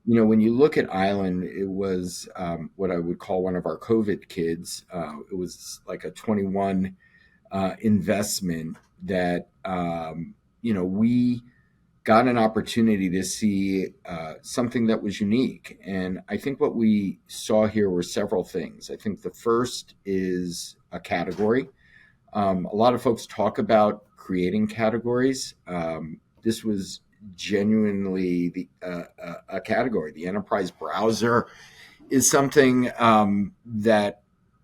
When you look at Island, it was what I would call one of our COVID kids. It was like a 21 investment that, we got an opportunity to see something that was unique. And I think what we saw here were several things. I think the first is a category. A lot of folks talk about creating categories. This was genuinely a category. The enterprise browser is something that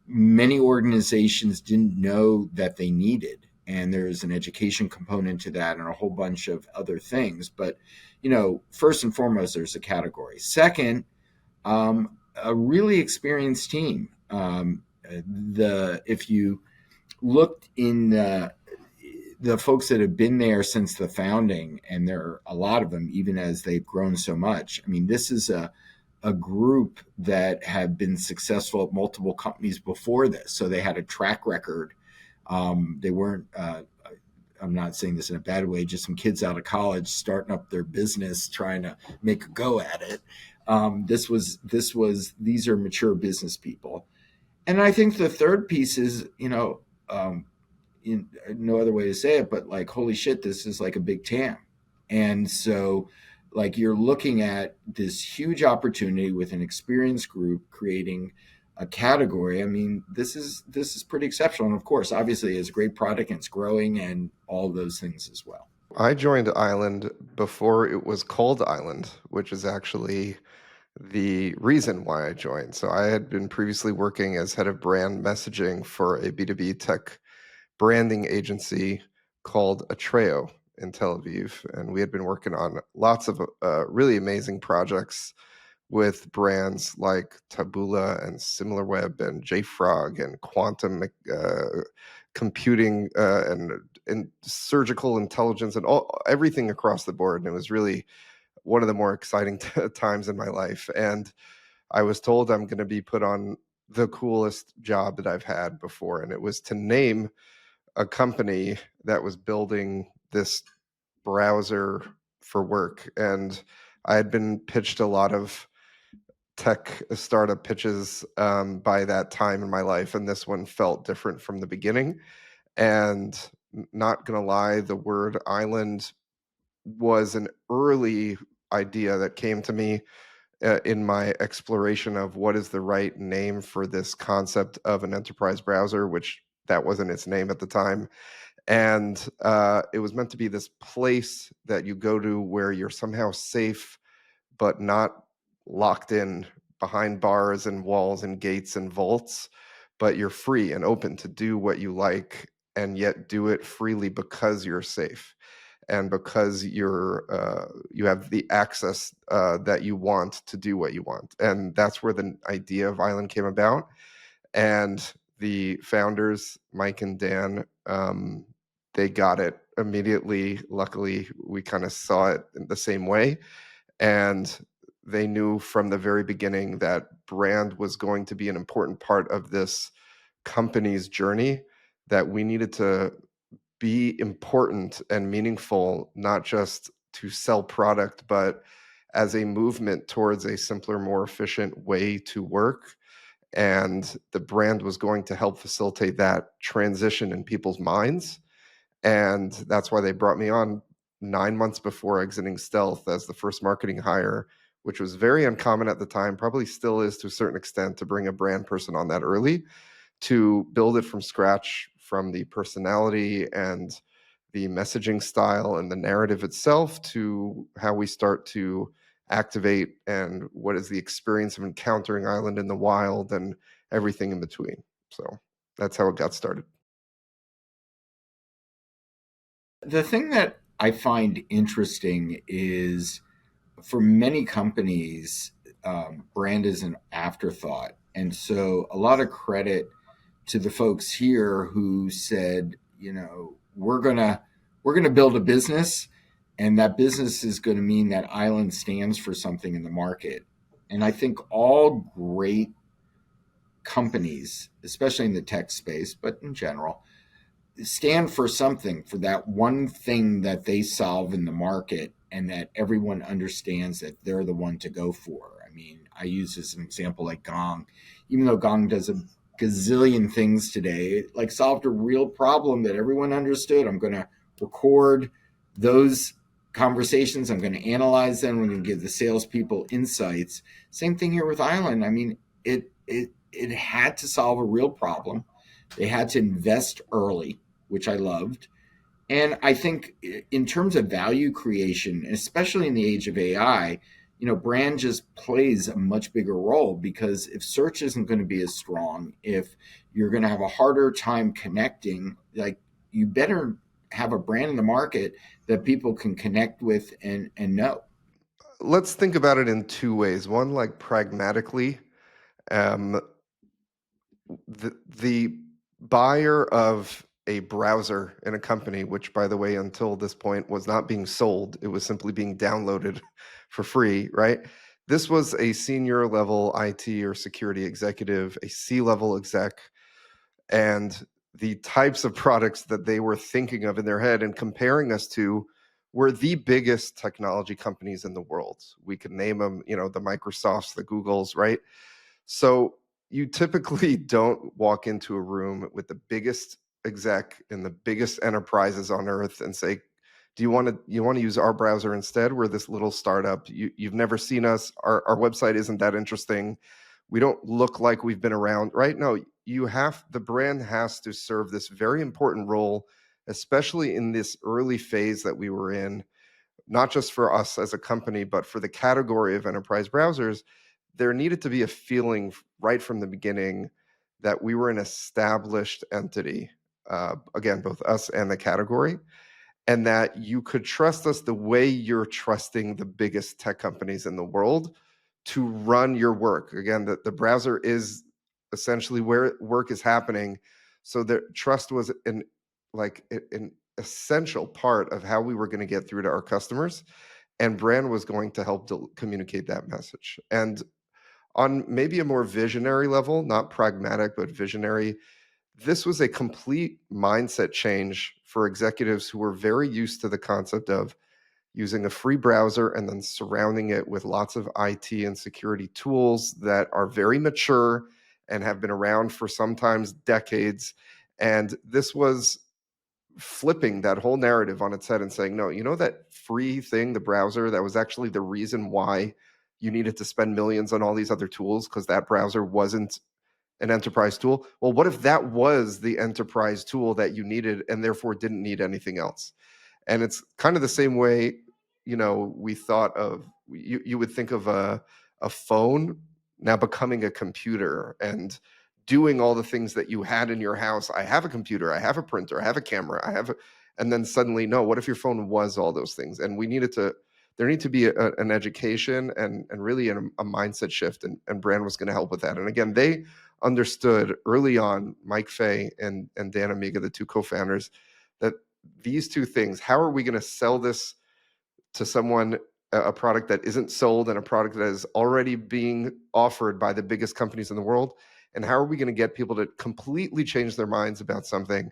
many organizations didn't know that they needed. And there's an education component to that and a whole bunch of other things. But, first and foremost, there's a category. Second, a really experienced team. If you looked in the folks that have been there since the founding, and there are a lot of them, even as they've grown so much. I mean, this is a group that had been successful at multiple companies before this. So they had a track record. They weren't, I'm not saying this in a bad way, just some kids out of college starting up their business, trying to make a go at it. These are mature business people. And I think the third piece is, no other way to say it, but like, holy shit, this is like a big TAM. And so, like, you're looking at this huge opportunity with an experienced group creating a category. I mean, this is pretty exceptional. And of course, obviously, it's a great product and it's growing and all of those things as well. I joined Island before it was called Island, which is actually the reason why I joined. So I had been previously working as head of brand messaging for a B2B tech branding agency called Atreo in Tel Aviv. And we had been working on lots of really amazing projects with brands like Taboola and SimilarWeb and JFrog and quantum computing and surgical intelligence and everything across the board. And it was really one of the more exciting times in my life. And I was told I'm going to be put on the coolest job that I've had before. And it was to name a company that was building this browser for work. And I had been pitched a lot of tech startup pitches by that time in my life. And this one felt different from the beginning. And not going to lie, the word island was an early idea that came to me in my exploration of what is the right name for this concept of an enterprise browser, which that wasn't its name at the time. And it was meant to be this place that you go to where you're somehow safe, but not locked in behind bars and walls and gates and vaults, but you're free and open to do what you like and yet do it freely because you're safe and because you have the access that you want to do what you want. And that's where the idea of Island came about. And the founders, Mike and Dan, they got it immediately. Luckily, we kind of saw it in the same way. And they knew from the very beginning that brand was going to be an important part of this company's journey, that we needed to be important and meaningful, not just to sell product, but as a movement towards a simpler, more efficient way to work. And the brand was going to help facilitate that transition in people's minds. And that's why they brought me on 9 months before exiting Stealth as the first marketing hire, which was very uncommon at the time, probably still is to a certain extent, to bring a brand person on that early, to build it from scratch, from the personality and the messaging style and the narrative itself to how we start to activate and what is the experience of encountering Island in the wild and everything in between. So that's how it got started. The thing that I find interesting is, for many companies, brand is an afterthought. And so a lot of credit to the folks here who said, we're gonna build a business, and that business is going to mean that Island stands for something in the market. And I think all great companies, especially in the tech space, but in general, stand for something, for that one thing that they solve in the market. and that everyone understands that they're the one to go for. I mean, I use as an example like Gong. Even though Gong does a gazillion things today, it like solved a real problem that everyone understood. I'm going to record those conversations. I'm going to analyze them. I'm going to give the salespeople insights. Same thing here with Island. I mean, it had to solve a real problem. They had to invest early, which I loved. And I think in terms of value creation, especially in the age of AI, brand just plays a much bigger role, because if search isn't going to be as strong, if you're going to have a harder time connecting, like, you better have a brand in the market that people can connect with and know. Let's think about it in two ways. One, like pragmatically, um, the buyer of a browser in a company, which, by the way, until this point was not being sold, it was simply being downloaded for free, right? This was a senior level IT or security executive, a C-level exec, and the types of products that they were thinking of in their head and comparing us to were the biggest technology companies in the world. We could name them, the Microsofts, the Googles, right? So you typically don't walk into a room with the biggest exec in the biggest enterprises on earth and say, "Do you want to use our browser instead? We're this little startup. You've never seen us. Our website isn't that interesting. We don't look like we've been around." Right? No, the brand has to serve this very important role, especially in this early phase that we were in, not just for us as a company, but for the category of enterprise browsers. There needed to be a feeling right from the beginning that we were an established entity, again, both us and the category, and that you could trust us the way you're trusting the biggest tech companies in the world to run your work. Again, the browser is essentially where work is happening. So the trust was an essential part of how we were going to get through to our customers, and brand was going to help communicate that message. And on maybe a more visionary level, not pragmatic, but visionary, this was a complete mindset change for executives who were very used to the concept of using a free browser and then surrounding it with lots of IT and security tools that are very mature and have been around for sometimes decades. And this was flipping that whole narrative on its head and saying, no, that free thing, the browser, that was actually the reason why you needed to spend millions on all these other tools, because that browser wasn't an enterprise tool. Well, what if that was the enterprise tool that you needed and therefore didn't need anything else? And it's kind of the same way, we thought of, you would think of a phone now becoming a computer and doing all the things that you had in your house. I have a computer, I have a printer, I have a camera, and then suddenly, no, what if your phone was all those things? And there needed to be an education and really a mindset shift, and brand was going to help with that. And again, they understood early on, Mike Fay and Dan Amiga, the two co-founders, that these two things, how are we going to sell this to someone, a product that isn't sold and a product that is already being offered by the biggest companies in the world, and how are we going to get people to completely change their minds about something?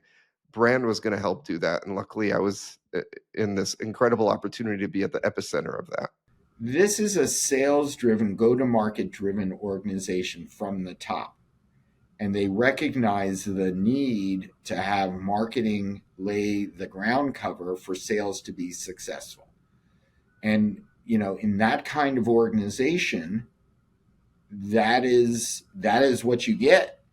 Brand was going to help do that, and luckily I was in this incredible opportunity to be at the epicenter of that. This is a sales driven, go to market driven organization from the top. And they recognize the need to have marketing lay the ground cover for sales to be successful. And, in that kind of organization, that is what you get.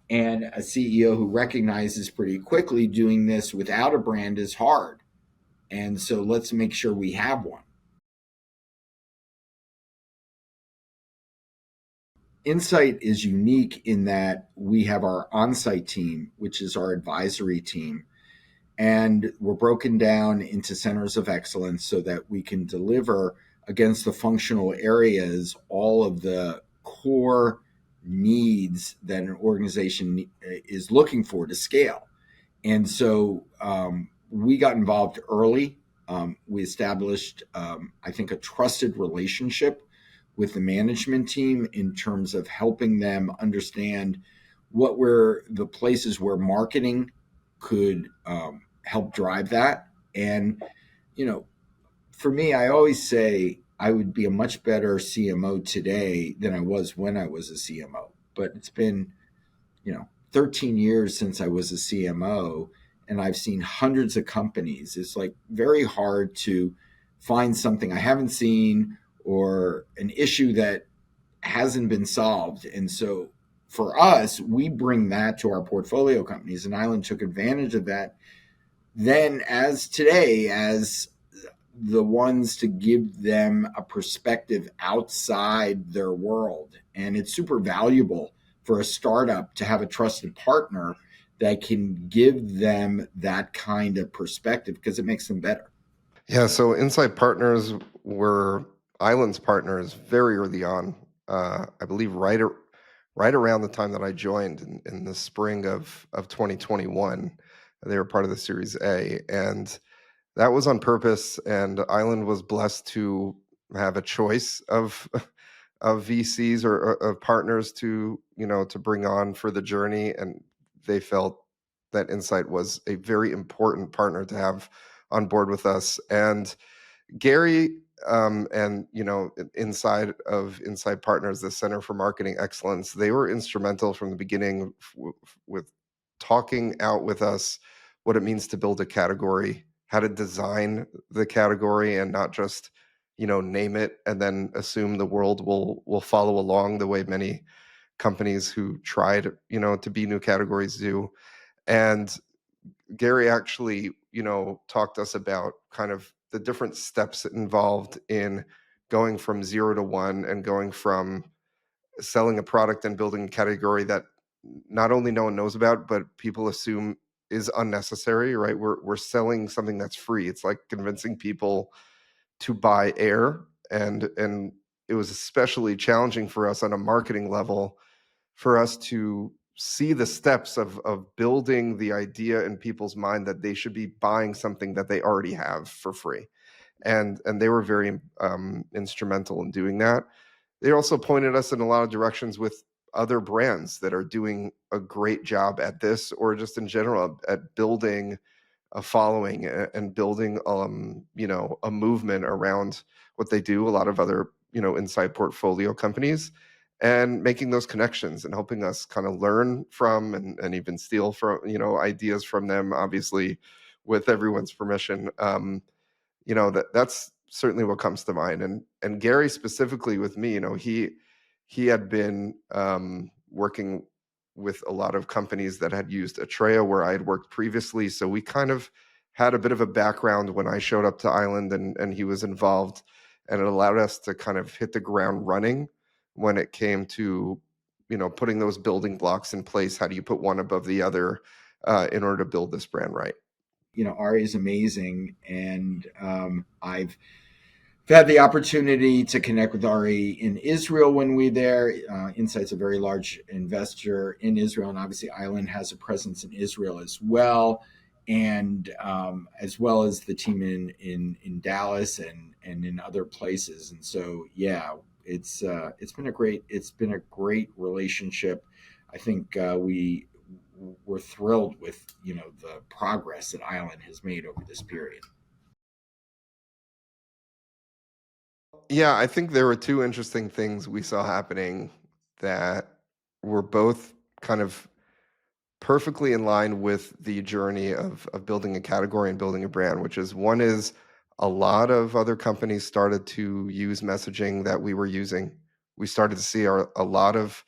And a CEO who recognizes pretty quickly doing this without a brand is hard. And so let's make sure we have one. Insight is unique in that we have our on-site team, which is our advisory team, and we're broken down into centers of excellence so that we can deliver against the functional areas all of the core needs that an organization is looking for to scale. And so we got involved early. We established, I think, a trusted relationship with the management team in terms of helping them understand what were the places where marketing could help drive that. And, you know, for me, I always say I would be a much better CMO today than I was when I was a CMO. But it's been, 13 years since I was a CMO, and I've seen hundreds of companies. It's like very hard to find something I haven't seen or an issue that hasn't been solved. And so for us, we bring that to our portfolio companies, and Island took advantage of that then as today as the ones to give them a perspective outside their world. And it's super valuable for a startup to have a trusted partner that can give them that kind of perspective because it makes them better. Yeah, so Insight Partners were Island's partners very early on. I believe right around the time that I joined in the spring of 2021. They were part of the Series A, and that was on purpose. And Island was blessed to have a choice of of VCs or of partners to to bring on for the journey, and they felt that Insight was a very important partner to have on board with us. And Gary, and inside of Insight Partners, the Center for Marketing Excellence, they were instrumental from the beginning with talking out with us what it means to build a category, how to design the category, and not just name it and then assume the world will follow along the way many companies who tried to be new categories do. And Gary actually, talked to us about kind of the different steps involved in going from 0 to 1 and going from selling a product and building a category that not only no one knows about, but people assume is unnecessary, right? We're selling something that's free. It's like convincing people to buy air, and it was especially challenging for us on a marketing level for us to see the steps of building the idea in people's mind that they should be buying something that they already have for free. And they were very instrumental in doing that. They also pointed us in a lot of directions with other brands that are doing a great job at this, or just in general at building a following and building a movement around what they do. A lot of other inside portfolio companies, and making those connections and helping us kind of learn from and even steal from ideas from them, obviously with everyone's permission. That's certainly what comes to mind. And Gary specifically with me, he had been working with a lot of companies that had used Atreya where I had worked previously, so we kind of had a bit of a background when I showed up to Island, and he was involved, and it allowed us to kind of hit the ground running when it came to putting those building blocks in place. How do you put one above the other in order to build this brand right? Ari is amazing, and I've had the opportunity to connect with Ari in Israel when we there. Insight's a very large investor in Israel, and obviously Island has a presence in Israel as well, and as well as the team in Dallas and in other places. And so, yeah, it's been a great relationship. I think we're thrilled with the progress that Island has made over this period. Yeah, I think there were two interesting things we saw happening that were both kind of perfectly in line with the journey of building a category and building a brand, which is one is a lot of other companies started to use messaging that we were using. We started to see a lot of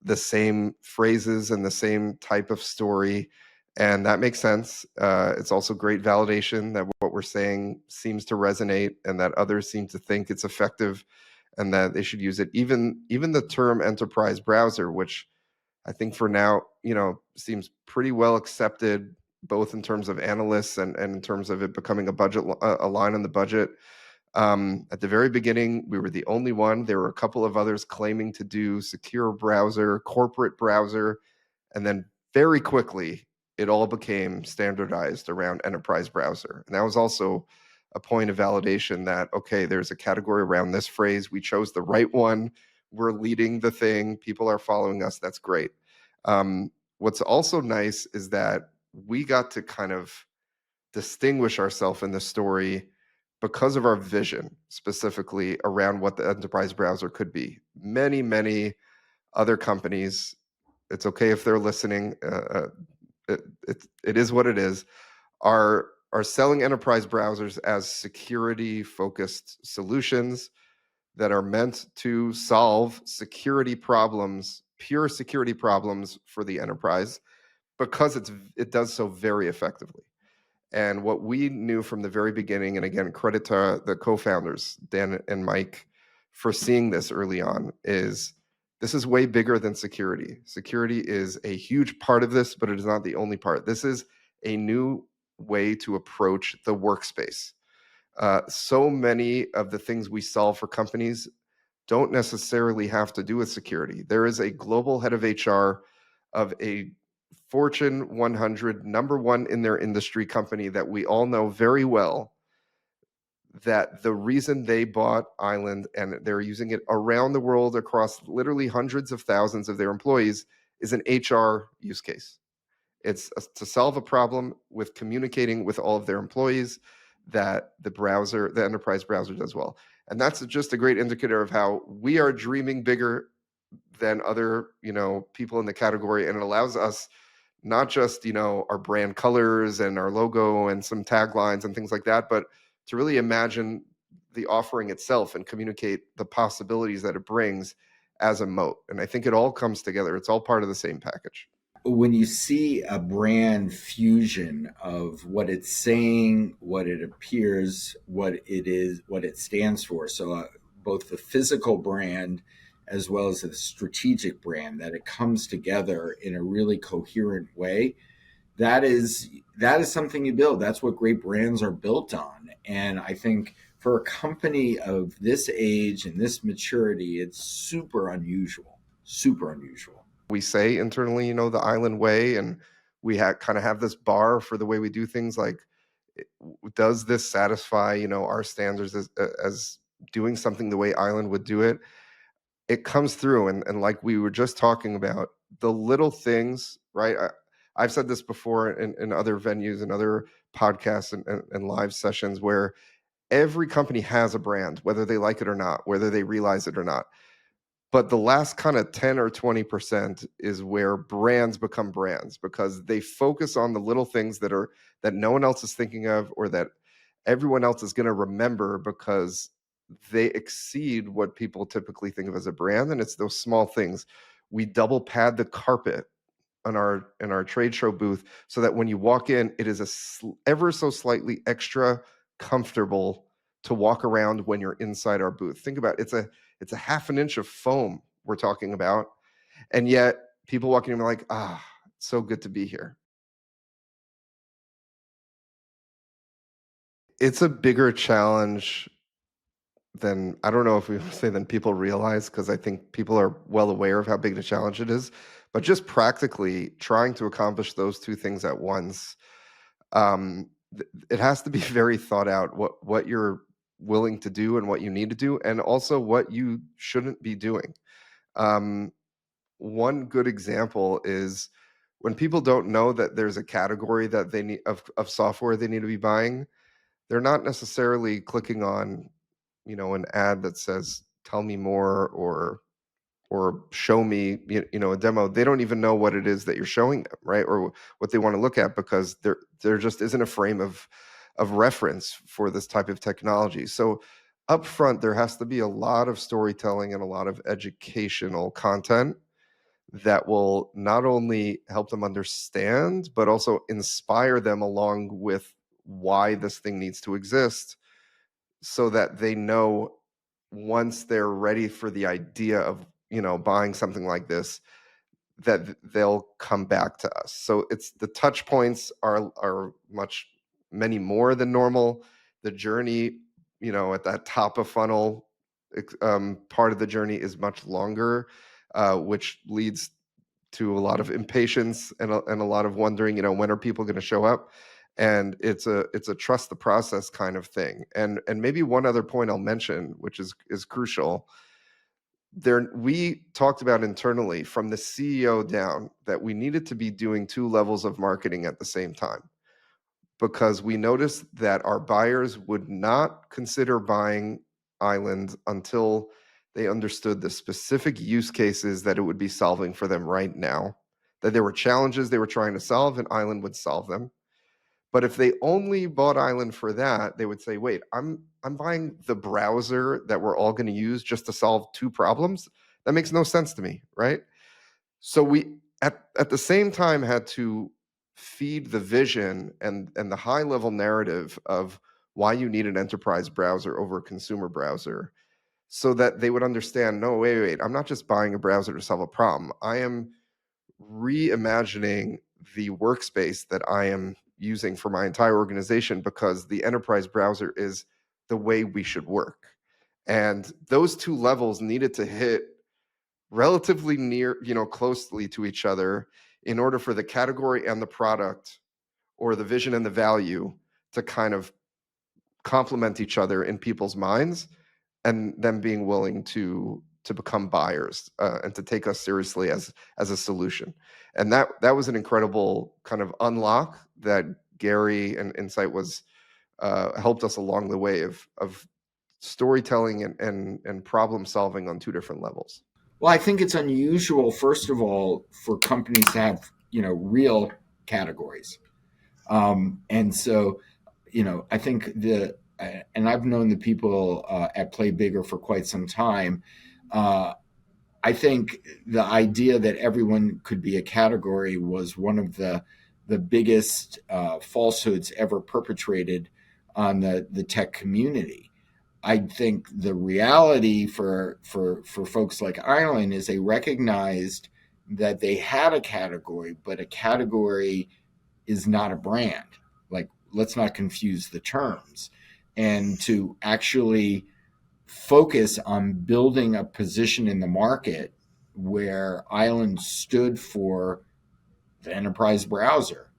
the same phrases and the same type of story. And that makes sense. It's also great validation that what we're saying seems to resonate and that others seem to think it's effective and that they should use it. Even the term enterprise browser, which I think for now, seems pretty well accepted, both in terms of analysts and in terms of it becoming a budget, a line on the budget. At the very beginning, we were the only one. There were a couple of others claiming to do secure browser, corporate browser, and then very quickly, it all became standardized around enterprise browser. And that was also a point of validation that, okay, there's a category around this phrase. We chose the right one. We're leading the thing. People are following us. That's great. What's also nice is that we got to kind of distinguish ourselves in the story because of our vision, specifically around what the enterprise browser could be. Many other companies, it's okay if they're listening, it is what it is, are selling enterprise browsers as security-focused solutions that are meant to solve security problems, pure security problems for the enterprise, because it does so very effectively. And what we knew from the very beginning, and again, credit to the co-founders, Dan and Mike, for seeing this early on, is this is way bigger than security. Security is a huge part of this, but it is not the only part. This is a new way to approach the workspace. So many of the things we solve for companies don't necessarily have to do with security. There is a global head of HR of a Fortune 100, number one in their industry company that we all know very well, that the reason they bought Island and they're using it around the world across literally hundreds of thousands of their employees is an HR use case. It's to solve a problem with communicating with all of their employees that the enterprise browser does well. And that's just a great indicator of how we are dreaming bigger than other, people in the category. And it allows us not just, our brand colors and our logo and some taglines and things like that, but to really imagine the offering itself and communicate the possibilities that it brings as a moat. And I think it all comes together. It's all part of the same package. When you see a brand fusion of what it's saying, what it appears, what it is, what it stands for, so both the physical brand as well as the strategic brand, that it comes together in a really coherent way, that is something you build. That's what great brands are built on. And I think for a company of this age and this maturity, it's super unusual. Super unusual. We say internally, the Island way, and we kind of have this bar for the way we do things. Like, does this satisfy, our standards as doing something the way Island would do it? It comes through, and like we were just talking about, the little things, right? I've said this before in other venues and other podcasts and live sessions, where every company has a brand, whether they like it or not, whether they realize it or not. But the last kind of 10 or 20% is where brands become brands, because they focus on the little things that no one else is thinking of, or that everyone else is going to remember, because they exceed what people typically think of as a brand. And it's those small things. We double pad the carpet in our trade show booth so that when you walk in, it is ever so slightly extra comfortable to walk around when you're inside our booth. Think about it. It's a half an inch of foam we're talking about, and yet people walking in are like, it's so good to be here. It's a bigger challenge than, I don't know if we would say, than people realize, because I think people are well aware of how big the challenge it is. But just practically trying to accomplish those two things at once, it has to be very thought out, what you're willing to do and what you need to do, and also what you shouldn't be doing. One good example is when people don't know that there's a category that they need of software they need to be buying, they're not necessarily clicking on, an ad that says, tell me more, or show me, a demo. They don't even know what it is that you're showing them, right? Or what they want to look at, because there just isn't a frame of reference for this type of technology. So up front, there has to be a lot of storytelling and a lot of educational content that will not only help them understand, but also inspire them along with why this thing needs to exist, so that they know, once they're ready for the idea of, buying something like this, that they'll come back to us. So it's the touch points are many more than normal. The journey, at that top of funnel part of the journey is much longer, which leads to a lot of impatience and a lot of wondering, when are people going to show up? And it's a trust the process kind of thing. And maybe one other point I'll mention, which is crucial. We talked about internally from the CEO down that we needed to be doing two levels of marketing at the same time, because we noticed that our buyers would not consider buying Island until they understood the specific use cases that it would be solving for them right now, that there were challenges they were trying to solve and Island would solve them. But if they only bought Island for that, they would say, "Wait, I'm buying the browser that we're all going to use just to solve two problems? That makes no sense to me, right?" So we at the same time had to feed the vision and the high level narrative of why you need an enterprise browser over a consumer browser, so that they would understand, no, wait, I'm not just buying a browser to solve a problem. I am reimagining the workspace that I am using for my entire organization, because the enterprise browser is the way we should work. And those two levels needed to hit relatively near, closely to each other, in order for the category and the product, or the vision and the value, to kind of complement each other in people's minds, and them being willing to become buyers, and to take us seriously as a solution. And that was an incredible kind of unlock that Gary and Insight was helped us along the way of storytelling and problem solving on two different levels. Well, I think it's unusual, first of all, for companies to have, real categories. And so, I think and I've known the people at Play Bigger for quite some time. Uh, I think the idea that everyone could be a category was one of the biggest falsehoods ever perpetrated on the tech community. I think the reality for folks like Ireland is they recognized that they had a category, but a category is not a brand. Like, let's not confuse the terms. And to actually focus on building a position in the market where Island stood for the enterprise browser,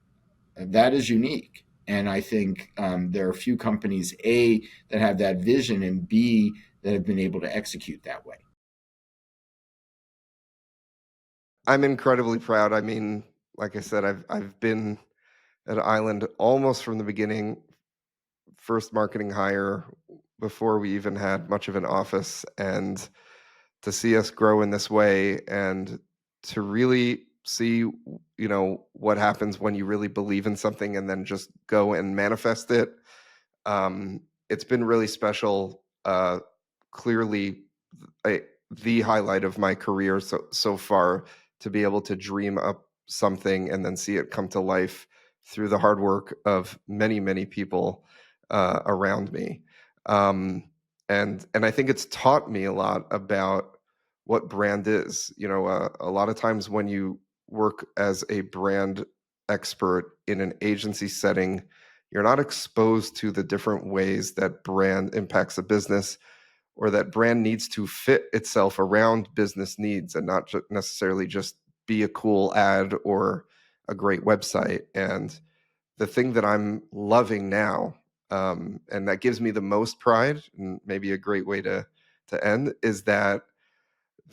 that is unique. And I think there are a few companies, A, that have that vision, and B, that have been able to execute that way. I'm incredibly proud. I mean, like I said, I've been at Island almost from the beginning, first marketing hire, before we even had much of an office, and to see us grow in this way, and to really see, what happens when you really believe in something and then just go and manifest it. It's been really special. Clearly, I, the highlight of my career so far, to be able to dream up something and then see it come to life through the hard work of many people around me. And I think it's taught me a lot about what brand is. A lot of times when you work as a brand expert in an agency setting, you're not exposed to the different ways that brand impacts a business, or that brand needs to fit itself around business needs, and not necessarily just be a cool ad or a great website. And the thing that I'm loving now, and that gives me the most pride, and maybe a great way to end, is that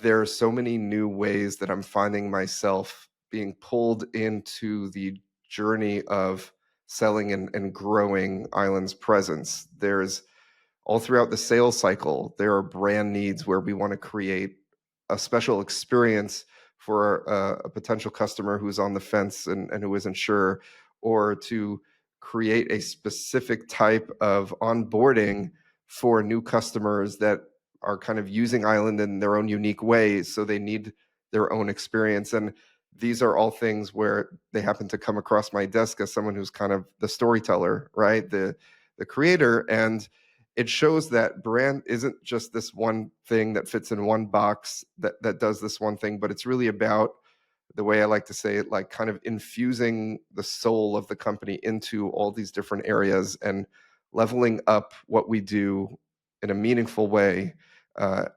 there are so many new ways that I'm finding myself being pulled into the journey of selling and growing Island's presence. There's all throughout the sales cycle, there are brand needs where we want to create a special experience for a potential customer who's on the fence and who isn't sure, or to create a specific type of onboarding for new customers that are kind of using Island in their own unique ways. So they need their own experience. And these are all things where they happen to come across my desk as someone who's kind of the storyteller, right? The creator. And it shows that brand isn't just this one thing that fits in one box that does this one thing, but it's really about, the way I like to say it, like kind of infusing the soul of the company into all these different areas, and leveling up what we do in a meaningful way,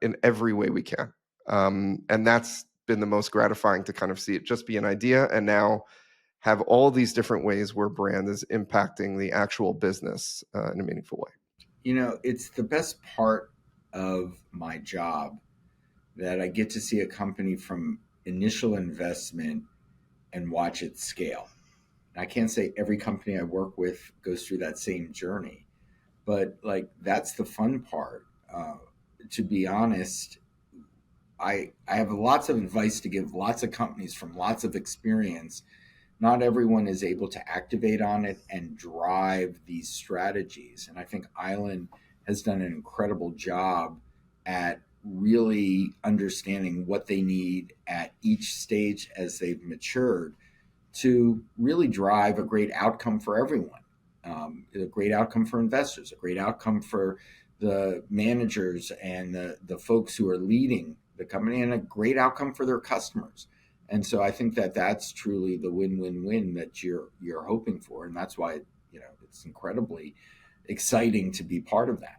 in every way we can. And that's been the most gratifying, to kind of see it just be an idea, and now have all these different ways where brand is impacting the actual business in a meaningful way. It's the best part of my job that I get to see a company from initial investment and watch it scale. And I can't say every company I work with goes through that same journey, but like that's the fun part. To be honest, I have lots of advice to give lots of companies from lots of experience. Not everyone is able to activate on it and drive these strategies. And I think Island has done an incredible job at really understanding what they need at each stage as they've matured to really drive a great outcome for everyone. A great outcome for investors, a great outcome for the managers and the folks who are leading the company, and a great outcome for their customers. And so I think that that's truly the win-win-win that you're hoping for, and that's why it's incredibly exciting to be part of that.